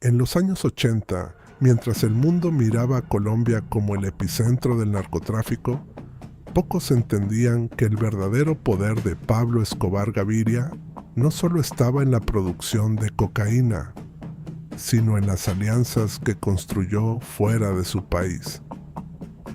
En los años 80, mientras el mundo miraba a Colombia como el epicentro del narcotráfico, pocos entendían que el verdadero poder de Pablo Escobar Gaviria no solo estaba en la producción de cocaína, sino en las alianzas que construyó fuera de su país.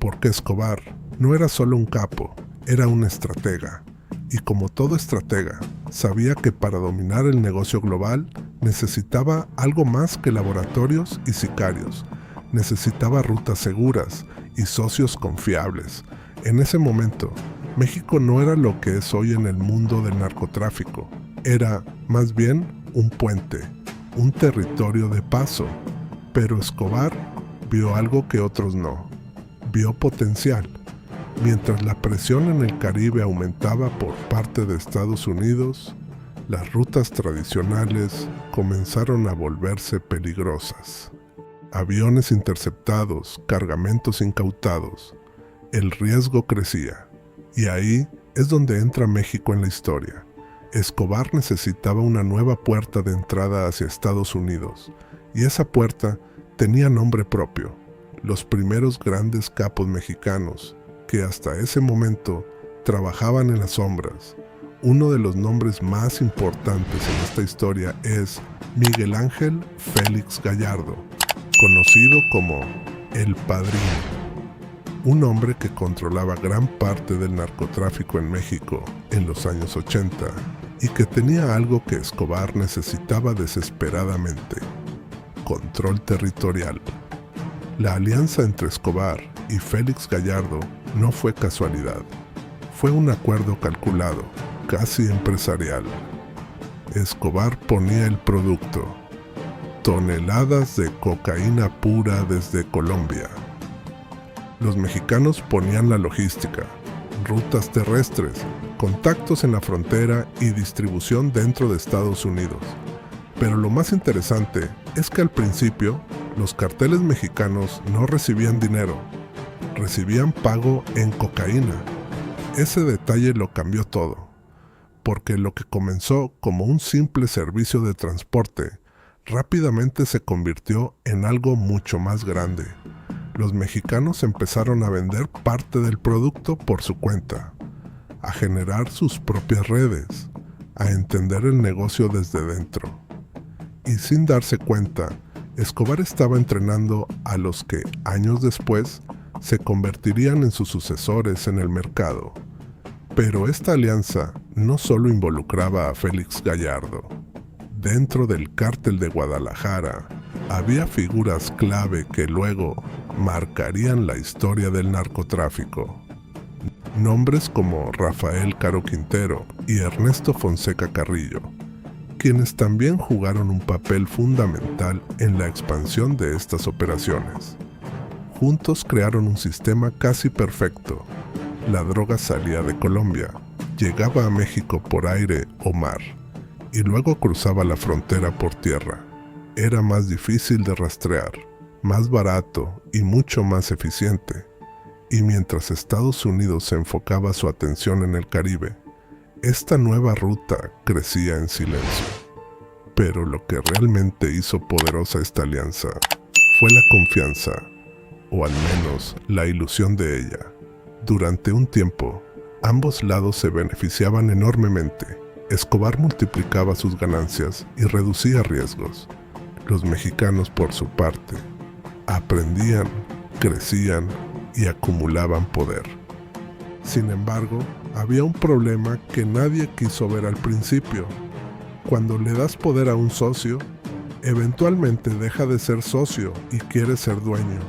Porque Escobar no era solo un capo, era un estratega. Y como todo estratega, sabía que para dominar el negocio global necesitaba algo más que laboratorios y sicarios. Necesitaba rutas seguras y socios confiables. En ese momento, México no era lo que es hoy en el mundo del narcotráfico. Era, más bien, un puente, un territorio de paso. Pero Escobar vio algo que otros no. Vio potencial. Mientras la presión en el Caribe aumentaba por parte de Estados Unidos, las rutas tradicionales comenzaron a volverse peligrosas. Aviones interceptados, cargamentos incautados. El riesgo crecía. Y ahí es donde entra México en la historia. Escobar necesitaba una nueva puerta de entrada hacia Estados Unidos. Y esa puerta tenía nombre propio. Los primeros grandes capos mexicanos, que hasta ese momento trabajaban en las sombras. Uno de los nombres más importantes en esta historia es Miguel Ángel Félix Gallardo, conocido como El Padrino. Un hombre que controlaba gran parte del narcotráfico en México en los años 80 y que tenía algo que Escobar necesitaba desesperadamente: control territorial. La alianza entre Escobar y Félix Gallardo no fue casualidad, fue un acuerdo calculado, casi empresarial. Escobar ponía el producto, toneladas de cocaína pura desde Colombia. Los mexicanos ponían la logística, rutas terrestres, contactos en la frontera y distribución dentro de Estados Unidos. Pero lo más interesante es que al principio los carteles mexicanos no recibían dinero, recibían pago en cocaína. Ese detalle lo cambió todo, porque lo que comenzó como un simple servicio de transporte rápidamente se convirtió en algo mucho más grande. Los mexicanos empezaron a vender parte del producto por su cuenta, a generar sus propias redes, a entender el negocio desde dentro. Y sin darse cuenta, Escobar estaba entrenando a los que, años después, se convertirían en sus sucesores en el mercado. Pero esta alianza no solo involucraba a Félix Gallardo. Dentro del cártel de Guadalajara había figuras clave que luego marcarían la historia del narcotráfico. Nombres como Rafael Caro Quintero y Ernesto Fonseca Carrillo, quienes también jugaron un papel fundamental en la expansión de estas operaciones. Juntos crearon un sistema casi perfecto. La droga salía de Colombia, llegaba a México por aire o mar, y luego cruzaba la frontera por tierra. Era más difícil de rastrear, más barato y mucho más eficiente. Y mientras Estados Unidos se enfocaba su atención en el Caribe, esta nueva ruta crecía en silencio. Pero lo que realmente hizo poderosa esta alianza fue la confianza, o al menos la ilusión de ella. Durante un tiempo, ambos lados se beneficiaban enormemente. Escobar multiplicaba sus ganancias y reducía riesgos. Los mexicanos, por su parte, aprendían, crecían y acumulaban poder. Sin embargo, había un problema que nadie quiso ver al principio. Cuando le das poder a un socio, eventualmente deja de ser socio y quiere ser dueño.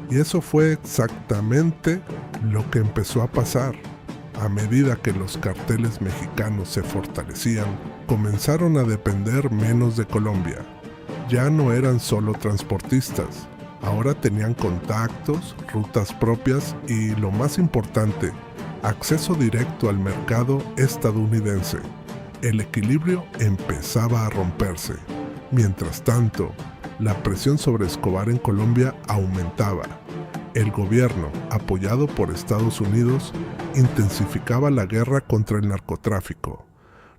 Y eso fue exactamente lo que empezó a pasar. A medida que los carteles mexicanos se fortalecían, comenzaron a depender menos de Colombia. Ya no eran solo transportistas, ahora tenían contactos, rutas propias y, lo más importante, acceso directo al mercado estadounidense. El equilibrio empezaba a romperse. Mientras tanto, la presión sobre Escobar en Colombia aumentaba. El gobierno, apoyado por Estados Unidos, intensificaba la guerra contra el narcotráfico.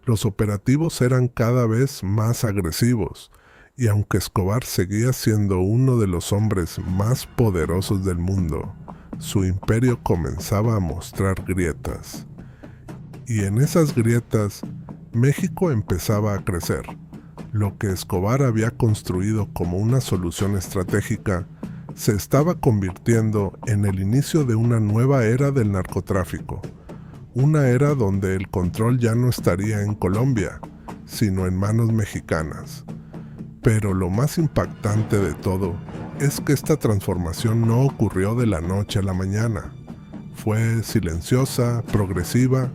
Los operativos eran cada vez más agresivos Y aunque Escobar seguía siendo uno de los hombres más poderosos del mundo, su imperio comenzaba a mostrar grietas. Y en esas grietas, México empezaba a crecer. Lo que Escobar había construido como una solución estratégica se estaba convirtiendo en el inicio de una nueva era del narcotráfico. Una era donde el control ya no estaría en Colombia, sino en manos mexicanas. Pero lo más impactante de todo es que esta transformación no ocurrió de la noche a la mañana. Fue silenciosa, progresiva,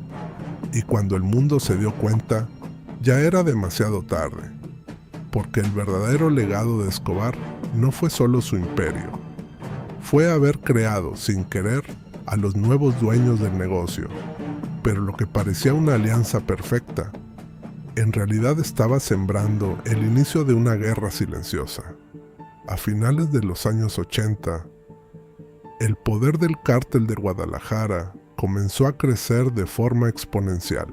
y cuando el mundo se dio cuenta, ya era demasiado tarde. Porque el verdadero legado de Escobar no fue solo su imperio. Fue haber creado, sin querer, a los nuevos dueños del negocio. Pero lo que parecía una alianza perfecta, en realidad estaba sembrando el inicio de una guerra silenciosa. A finales de los años 80, el poder del cártel de Guadalajara comenzó a crecer de forma exponencial.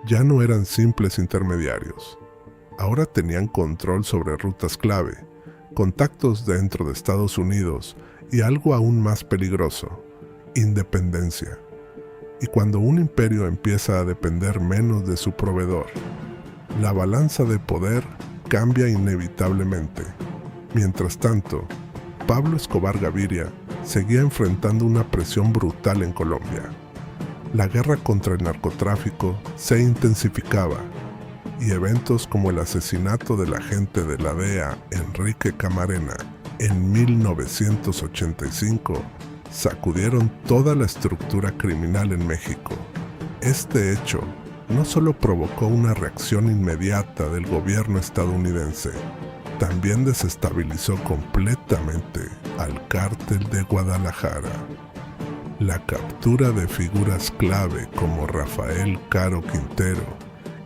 Ya no eran simples intermediarios. Ahora tenían control sobre rutas clave, contactos dentro de Estados Unidos y algo aún más peligroso, independencia. Y cuando un imperio empieza a depender menos de su proveedor, la balanza de poder cambia inevitablemente. Mientras tanto, Pablo Escobar Gaviria seguía enfrentando una presión brutal en Colombia. La guerra contra el narcotráfico se intensificaba y eventos como el asesinato del agente de la DEA, Enrique Camarena, en 1985, sacudieron toda la estructura criminal en México. Este hecho no solo provocó una reacción inmediata del gobierno estadounidense, también desestabilizó completamente al cártel de Guadalajara. La captura de figuras clave como Rafael Caro Quintero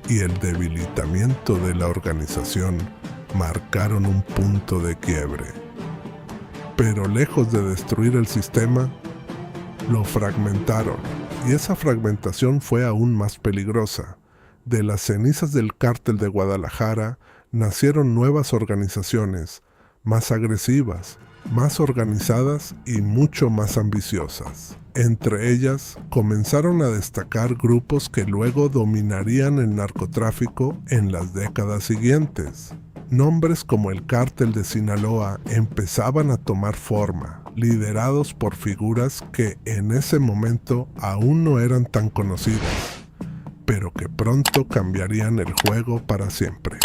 y el debilitamiento de la organización marcaron un punto de quiebre. Pero lejos de destruir el sistema, lo fragmentaron, y esa fragmentación fue aún más peligrosa. De las cenizas del cártel de Guadalajara nacieron nuevas organizaciones, más agresivas, más organizadas y mucho más ambiciosas. Entre ellas, comenzaron a destacar grupos que luego dominarían el narcotráfico en las décadas siguientes. Nombres como el Cártel de Sinaloa empezaban a tomar forma, liderados por figuras que en ese momento aún no eran tan conocidas, pero que pronto cambiarían el juego para siempre.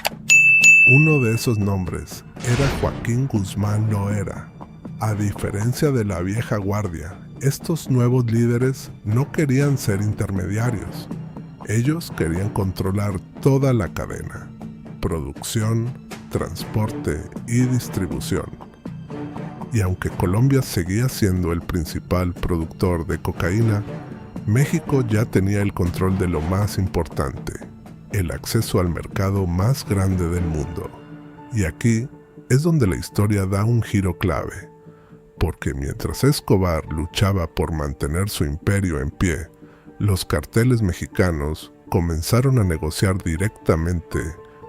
Uno de esos nombres era Joaquín Guzmán Loera. A diferencia de la vieja guardia, estos nuevos líderes no querían ser intermediarios. Ellos querían controlar toda la cadena: producción, transporte y distribución. Y aunque Colombia seguía siendo el principal productor de cocaína, México ya tenía el control de lo más importante: el acceso al mercado más grande del mundo. Y aquí es donde la historia da un giro clave, porque mientras Escobar luchaba por mantener su imperio en pie, los carteles mexicanos comenzaron a negociar directamente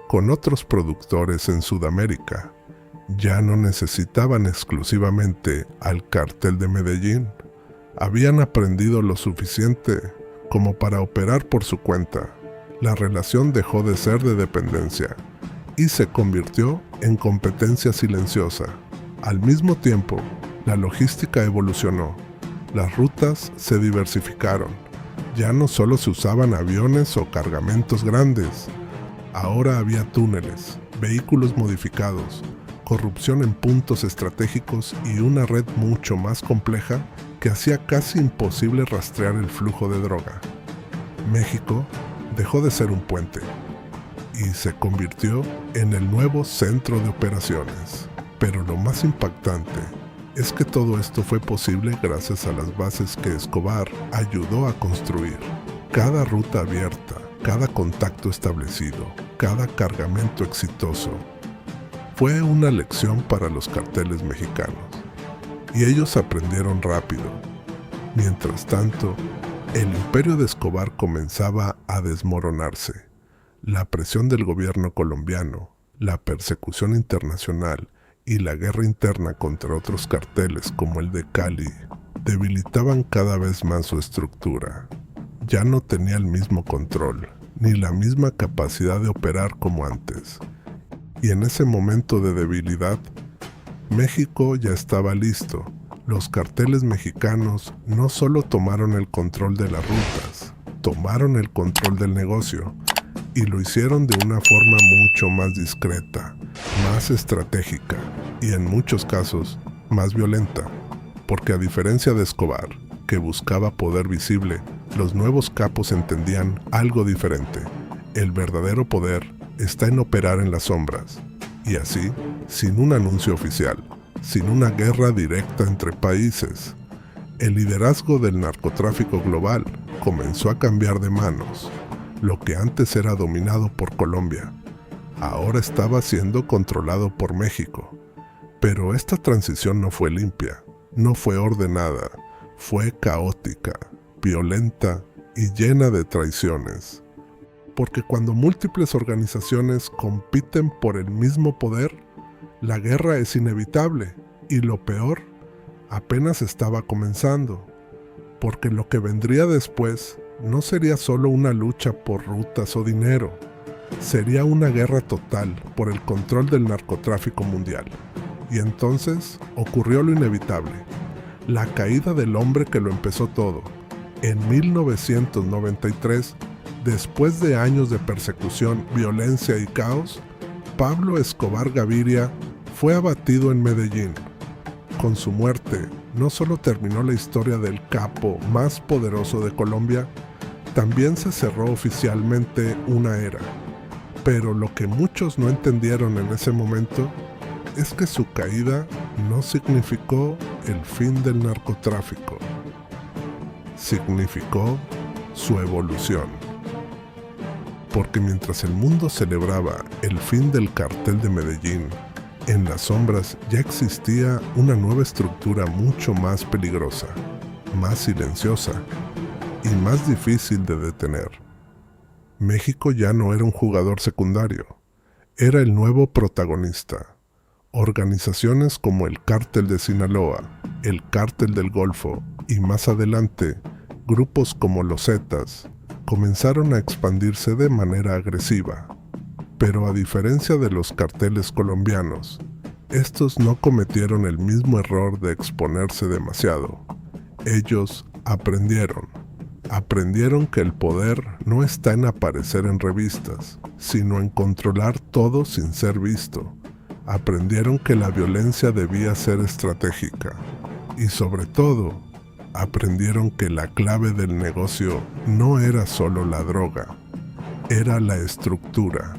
con otros productores en Sudamérica. Ya no necesitaban exclusivamente al cartel de Medellín. Habían aprendido lo suficiente como para operar por su cuenta. La relación dejó de ser de dependencia y se convirtió en competencia silenciosa. Al mismo tiempo, la logística evolucionó. Las rutas se diversificaron. Ya no solo se usaban aviones o cargamentos grandes. Ahora había túneles, vehículos modificados, corrupción en puntos estratégicos y una red mucho más compleja que hacía casi imposible rastrear el flujo de droga. México dejó de ser un puente y se convirtió en el nuevo centro de operaciones. Pero lo más impactante es que todo esto fue posible gracias a las bases que Escobar ayudó a construir. Cada ruta abierta, cada contacto establecido, cada cargamento exitoso, fue una lección para los carteles mexicanos. Y ellos aprendieron rápido. Mientras tanto, el imperio de Escobar comenzaba a desmoronarse. La presión del gobierno colombiano La persecución internacional y la guerra interna contra otros carteles como el de Cali debilitaban cada vez más su estructura. Ya no tenía el mismo control, ni la misma capacidad de operar como antes. Y en ese momento de debilidad, México ya estaba listo. Los carteles mexicanos no solo tomaron el control de las rutas, tomaron el control del negocio y lo hicieron de una forma mucho más discreta, más estratégica y en muchos casos más violenta. Porque a diferencia de Escobar, que buscaba poder visible, los nuevos capos entendían algo diferente. El verdadero poder está en operar en las sombras. Y así, sin un anuncio oficial, sin una guerra directa entre países, el liderazgo del narcotráfico global comenzó a cambiar de manos. Lo que antes era dominado por Colombia, ahora estaba siendo controlado por México. Pero esta transición no fue limpia, no fue ordenada, fue caótica, violenta y llena de traiciones. Porque cuando múltiples organizaciones compiten por el mismo poder, la guerra es inevitable y lo peor, apenas estaba comenzando. Porque lo que vendría después no sería solo una lucha por rutas o dinero, sería una guerra total por el control del narcotráfico mundial. Y entonces ocurrió lo inevitable, la caída del hombre que lo empezó todo. En 1993, después de años de persecución, violencia y caos, Pablo Escobar Gaviria fue abatido en Medellín. Con su muerte, no solo terminó la historia del capo más poderoso de Colombia, también se cerró oficialmente una era. Pero lo que muchos no entendieron en ese momento es que su caída no significó el fin del narcotráfico. Significó su evolución. Porque mientras el mundo celebraba el fin del cartel de Medellín, en las sombras ya existía una nueva estructura mucho más peligrosa, más silenciosa y más difícil de detener. México ya no era un jugador secundario, era el nuevo protagonista. Organizaciones como el Cártel de Sinaloa, el Cártel del Golfo y más adelante, grupos como los Zetas, comenzaron a expandirse de manera agresiva. Pero a diferencia de los carteles colombianos, estos no cometieron el mismo error de exponerse demasiado. Ellos aprendieron que el poder no está en aparecer en revistas, sino en controlar todo sin ser visto. Aprendieron que la violencia debía ser estratégica y sobre todo, aprendieron que la clave del negocio no era solo la droga, era la estructura.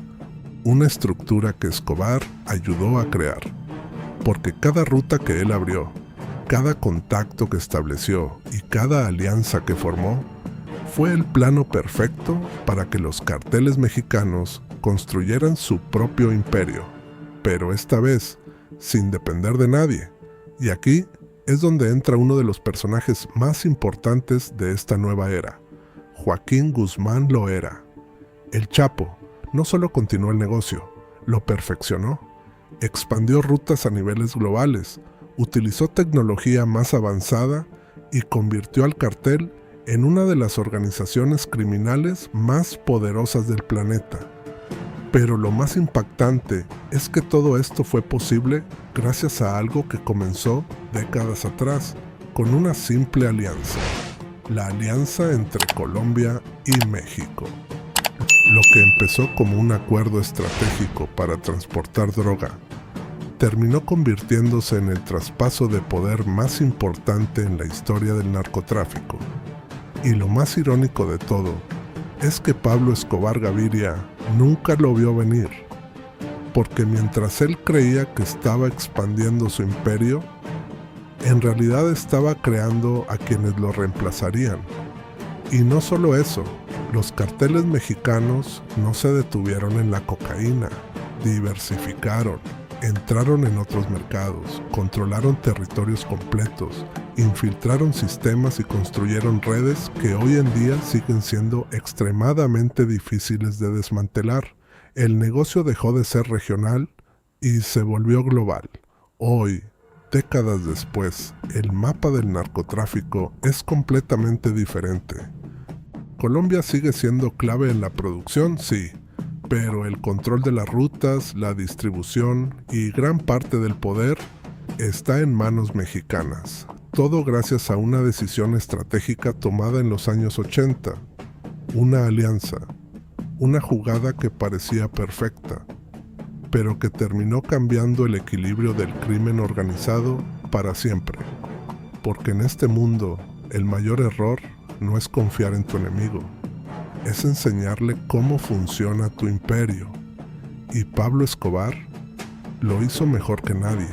Una estructura que Escobar ayudó a crear, porque cada ruta que él abrió, cada contacto que estableció y cada alianza que formó, fue el plano perfecto para que los carteles mexicanos construyeran su propio imperio, pero esta vez sin depender de nadie. Y aquí es donde entra uno de los personajes más importantes de esta nueva era, Joaquín Guzmán Loera. El Chapo no solo continuó el negocio, lo perfeccionó, expandió rutas a niveles globales, utilizó tecnología más avanzada y convirtió al cartel en una de las organizaciones criminales más poderosas del planeta. Pero lo más impactante es que todo esto fue posible gracias a algo que comenzó décadas atrás, con una simple alianza, la alianza entre Colombia y México. Lo que empezó como un acuerdo estratégico para transportar droga, terminó convirtiéndose en el traspaso de poder más importante en la historia del narcotráfico. Y lo más irónico de todo es que Pablo Escobar Gaviria nunca lo vio venir, porque mientras él creía que estaba expandiendo su imperio, en realidad estaba creando a quienes lo reemplazarían. Y no solo eso, los carteles mexicanos no se detuvieron en la cocaína, diversificaron, entraron en otros mercados, controlaron territorios completos, infiltraron sistemas y construyeron redes que hoy en día siguen siendo extremadamente difíciles de desmantelar. El negocio dejó de ser regional y se volvió global. Hoy, décadas después, el mapa del narcotráfico es completamente diferente. Colombia sigue siendo clave en la producción, sí, pero el control de las rutas, la distribución y gran parte del poder está en manos mexicanas. Todo gracias a una decisión estratégica tomada en los años 80. Una alianza, una jugada que parecía perfecta, pero que terminó cambiando el equilibrio del crimen organizado para siempre. Porque en este mundo, el mayor error no es confiar en tu enemigo, es enseñarle cómo funciona tu imperio. Y Pablo Escobar lo hizo mejor que nadie.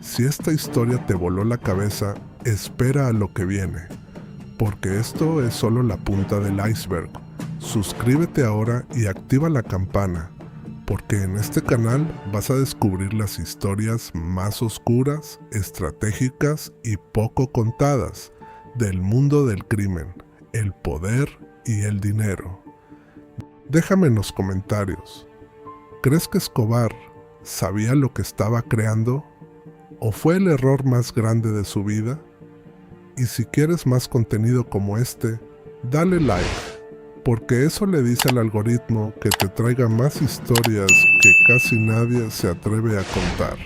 Si esta historia te voló la cabeza, espera a lo que viene, porque esto es solo la punta del iceberg. Suscríbete ahora y activa la campana, porque en este canal vas a descubrir las historias más oscuras, estratégicas y poco contadas del mundo del crimen, el poder y el dinero. Déjame en los comentarios, ¿crees que Escobar sabía lo que estaba creando? ¿O fue el error más grande de su vida? Y si quieres más contenido como este, dale like, porque eso le dice al algoritmo que te traiga más historias que casi nadie se atreve a contar.